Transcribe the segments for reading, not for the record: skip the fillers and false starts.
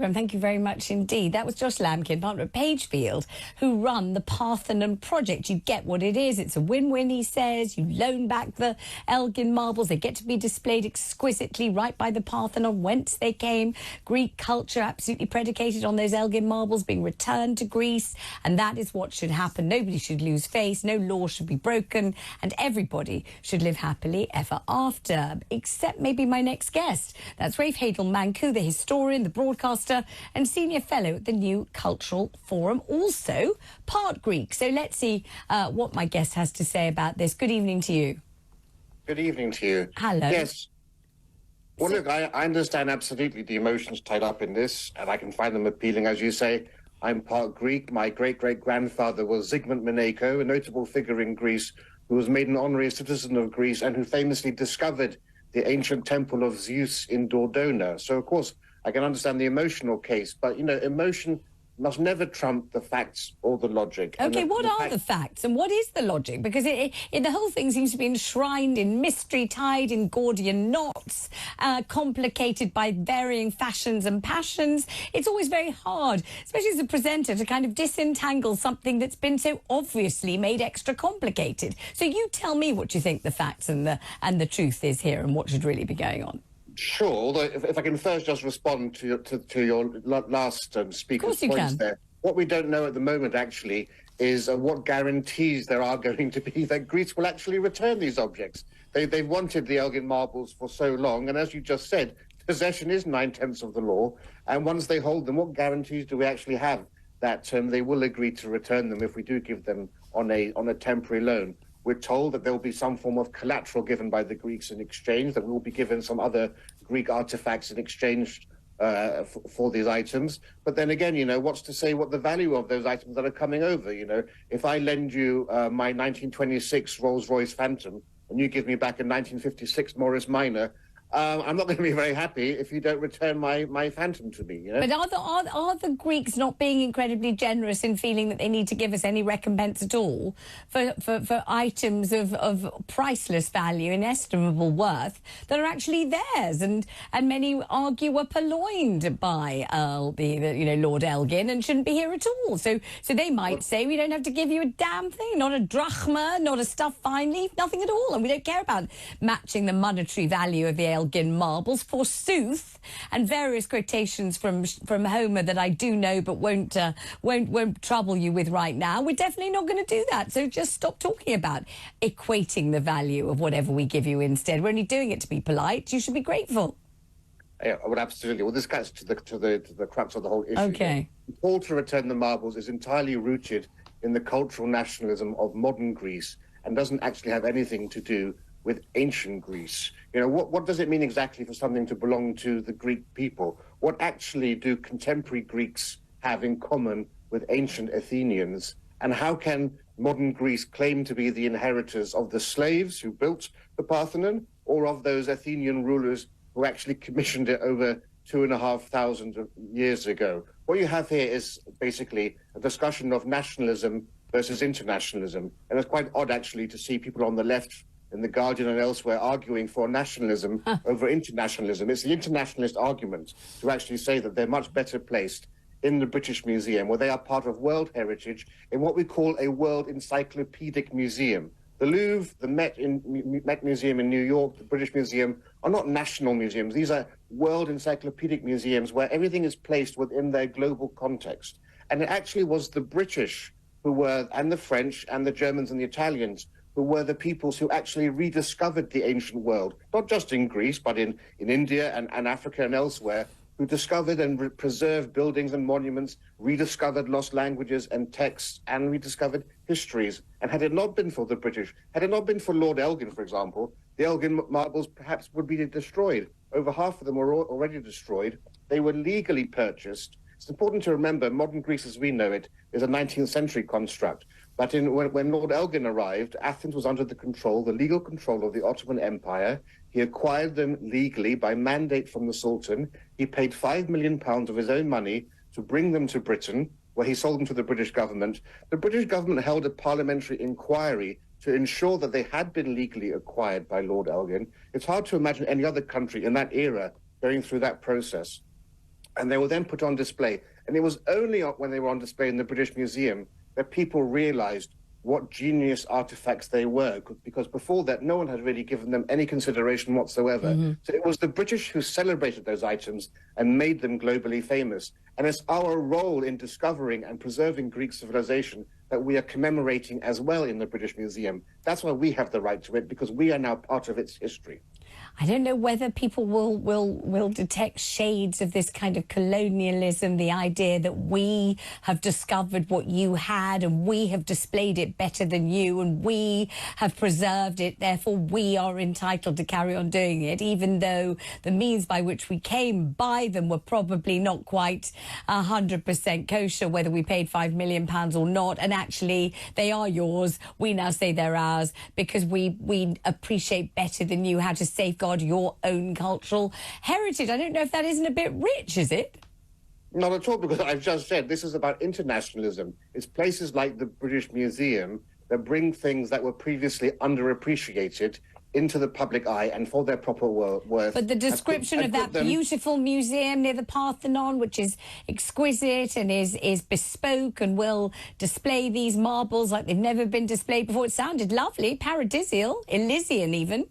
And thank you very much indeed. That was Josh Lamkin, partner at Pagefield, who run the Parthenon project. You get what it is. It's a win-win, he says. You loan back the Elgin marbles. They get to be displayed exquisitely right by the Parthenon, whence they came. Greek culture absolutely predicated on those Elgin marbles being returned to Greece. And that is what should happen. Nobody should lose face. No law should be broken. And everybody should live happily ever after. Except maybe my next guest. That's Rafe Hadel-Mankoo, the historian, the broadcaster, and senior fellow at the New Cultural Forum, also part Greek. So let's see what my guest has to say about this. Good evening to you. Good evening to you. Hello. Yes. Well, look, I understand absolutely the emotions tied up in this, and I can find them appealing, as you say. I'm part Greek. My great-great-grandfather was Zygmunt Mineko, a notable figure in Greece, who was made an honorary citizen of Greece and who famously discovered the ancient temple of Zeus in Dordona. So, of course, I can understand the emotional case, but, you know, emotion must never trump the facts or the logic. OK, what are the facts and what is the logic? Because the whole thing seems to be enshrined in mystery, tied in Gordian knots, complicated by varying fashions and passions. It's always very hard, especially as a presenter, to kind of disentangle something that's been so obviously made extra complicated. So you tell me what you think the facts and the truth is here and what should really be going on. Sure, although if I can first just respond to your last speaker's points there. What we don't know at the moment, actually, is what guarantees there are going to be that Greece will actually return these objects. They've wanted the Elgin marbles for so long, and as you just said, possession is 9/10 of the law, and once they hold them, what guarantees do we actually have that they will agree to return them if we do give them on a temporary loan? We're told that there will be some form of collateral given by the Greeks in exchange, that we will be given some other Greek artifacts in exchange for these items. But then again, you know, what's to say what the value of those items that are coming over? You know, if I lend you my 1926 Rolls-Royce Phantom and you give me back a 1956 Morris Minor, I'm not going to be very happy if you don't return my Phantom to me. You know? But are the Greeks not being incredibly generous in feeling that they need to give us any recompense at all for items of priceless value, inestimable worth, that are actually theirs, and many argue were purloined by Lord Elgin and shouldn't be here at all. So they might say we don't have to give you a damn thing, not a drachma, not a stuffed fine leaf, nothing at all, and we don't care about matching the monetary value of the Elgin marbles, forsooth, and various quotations from Homer that I do know but won't trouble you with right now. We're definitely not going to do that. So just stop talking about equating the value of whatever we give you instead. We're only doing it to be polite. You should be grateful. Yeah, well, absolutely. Well, this gets to the crux of the whole issue. Okay. The call to return the marbles is entirely rooted in the cultural nationalism of modern Greece and doesn't actually have anything to do with ancient Greece. You know, what does it mean exactly for something to belong to the Greek people? What actually do contemporary Greeks have in common with ancient Athenians? And how can modern Greece claim to be the inheritors of the slaves who built the Parthenon, or of those Athenian rulers who actually commissioned it over 2,500 years ago? What you have here is basically a discussion of nationalism versus internationalism. And it's quite odd, actually, to see people on the left in The Guardian and elsewhere arguing for nationalism over internationalism. It's the internationalist argument to actually say that they're much better placed in the British Museum, where they are part of world heritage, in what we call a world encyclopedic museum. The Louvre, the Met Museum in New York, the British Museum are not national museums. These are world encyclopedic museums where everything is placed within their global context. And it actually was the British who were, and the French and the Germans and the Italians, who were the peoples who actually rediscovered the ancient world, not just in Greece, but in India and Africa and elsewhere, who discovered and preserved buildings and monuments, rediscovered lost languages and texts, and rediscovered histories. And had it not been for the British, had it not been for Lord Elgin, for example, the Elgin marbles perhaps would be destroyed. Over half of them were already destroyed. They were legally purchased. It's important to remember modern Greece as we know it is a 19th century construct. But when Lord Elgin arrived, Athens was under the legal control of the Ottoman Empire. He acquired them legally by mandate from the Sultan. He paid £5 million of his own money to bring them to Britain, where he sold them to the British government. The British government held a parliamentary inquiry to ensure that they had been legally acquired by Lord Elgin. It's hard to imagine any other country in that era going through that process. and they were then put on display. And it was only when they were on display in the British Museum that people realized what genius artifacts they were, because before that, no one had really given them any consideration whatsoever. So it was the British who celebrated those items and made them globally famous. And it's our role in discovering and preserving Greek civilization that we are commemorating as well in the British Museum. That's why we have the right to it, because we are now part of its history. I don't know whether people will detect shades of this kind of colonialism, the idea that we have discovered what you had and we have displayed it better than you and we have preserved it, therefore we are entitled to carry on doing it, even though the means by which we came by them were probably not quite 100% kosher, whether we paid £5 million or not. And actually, they are yours. We now say they're ours because we appreciate better than you how to safeguard your own cultural heritage. I don't know if that isn't a bit rich, is it? Not at all, because I've just said this is about internationalism. It's places like the British Museum that bring things that were previously underappreciated into the public eye and for their proper worth. But the description of that beautiful museum near the Parthenon, which is exquisite and is bespoke and will display these marbles like they've never been displayed before. It sounded lovely, paradisial, Elysian even.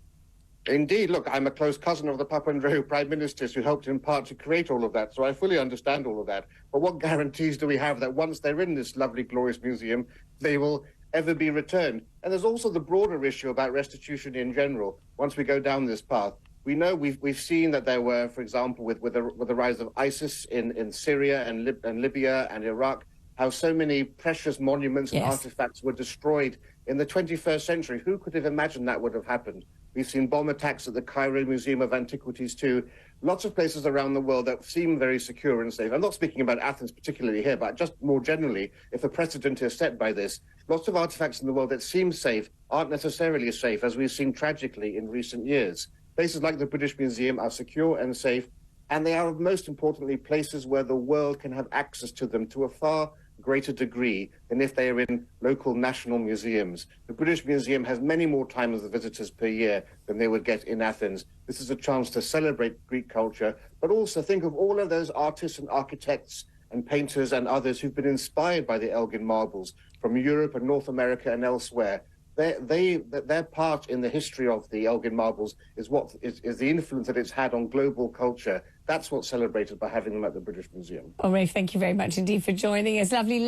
Indeed. Look, I'm a close cousin of the Papandreou prime ministers who helped in part to create all of that, so I fully understand all of that. But what guarantees do we have that once they're in this lovely, glorious museum, they will ever be returned? And there's also the broader issue about restitution in general. Once we go down this path, we know we've seen that there were, for example, with the rise of ISIS in Syria and Libya and Iraq, how so many precious monuments and artifacts were destroyed in the 21st century. Who could have imagined that would have happened? We've seen bomb attacks at the Cairo Museum of Antiquities too. Lots of places around the world that seem very secure and safe. I'm not speaking about Athens particularly here, but just more generally, if a precedent is set by this, lots of artifacts in the world that seem safe aren't necessarily as safe, as we've seen tragically in recent years. Places like the British Museum are secure and safe, and they are, most importantly, places where the world can have access to them to a far greater degree than if they are in local national museums. The British Museum has many more times of visitors per year than they would get in Athens. This is a chance to celebrate Greek culture, but also think of all of those artists and architects and painters and others who've been inspired by the Elgin marbles from Europe and North America and elsewhere. Their part in the history of the Elgin marbles is the influence that it's had on global culture. That's what's celebrated by having them at the British Museum. Well, Ray, thank you very much indeed for joining us. Lovely.